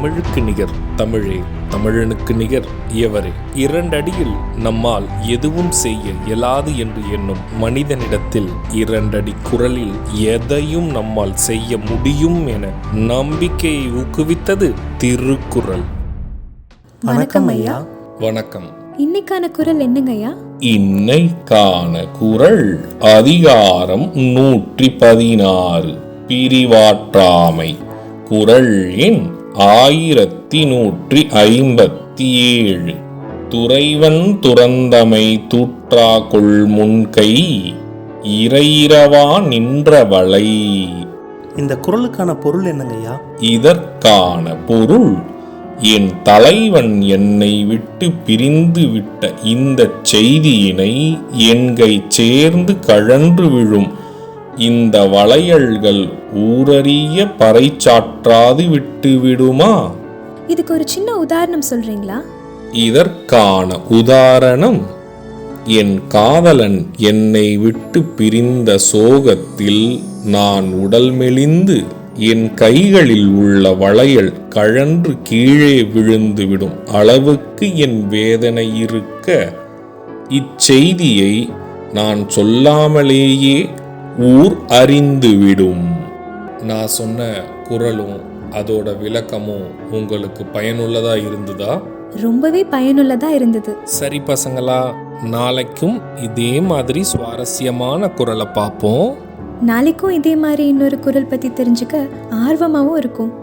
தமிழுக்கு நிகர் தமிழே, தமிழனுக்கு நிகர் எவரே. 2 அடியில் நம்மால் எதுவும் செய்ய இயலாது என்று எண்ணும் மனிதனிடத்தில் 2 அடி குரலில் எதையும் நம்மால் செய்ய முடியும் என நம்பிக்கையை ஊக்குவித்தது திருக்குறள். வணக்கம் ஐயா. வணக்கம். இன்னைக்கான குறள் என்னங்க ஐயா? இன்னைக்கான குறள் அதிகாரம் 116 பிரிவாற்றாமை. குறள் எண் 1157. துறைவன் துறந்தமை தூற்றா கொள் முன்கை இறையிறவா நின்றவளை. இந்த குறளுக்கான பொருள் என்னங்கய்யா? இதற்கான பொருள், என் தலைவன் என்னை விட்டு பிரிந்து விட்ட இந்த செய்தியினை என்கை சேர்ந்து கழன்று விழும் இந்த வளையல்கள் ஊரறிய பறைச்சாற்றாது விட்டு விடுமா? இதுக்கு ஒரு சின்ன உதாரணம் சொல்றீங்களா? இதற்கான உதாரணம், என் காதலன் என்னை விட்டு பிரிந்த சோகத்தில் நான் உடல் மெலிந்து என் கைகளில் உள்ள வளையல் கழன்று கீழே விழுந்து விடும் அளவுக்கு என் வேதனை இருக்க, இச்செய்தியை நான் சொல்லாமலேயே ஊர் அறிந்துவிடும். நான் சொன்ன குறளும் அதோட விளக்கமும் உங்களுக்கு பயனுள்ளதா இருந்ததா? ரொம்பவே பயனுள்ளதா இருந்தது. சரி பசங்களா, நாளைக்கும் இதே மாதிரி சுவாரஸ்யமான குறளை பார்ப்போம். நாளைக்கும் இதே மாதிரி இன்னொரு குறள் பத்தி தெரிஞ்சுக்க ஆர்வமாவும் இருக்கும்.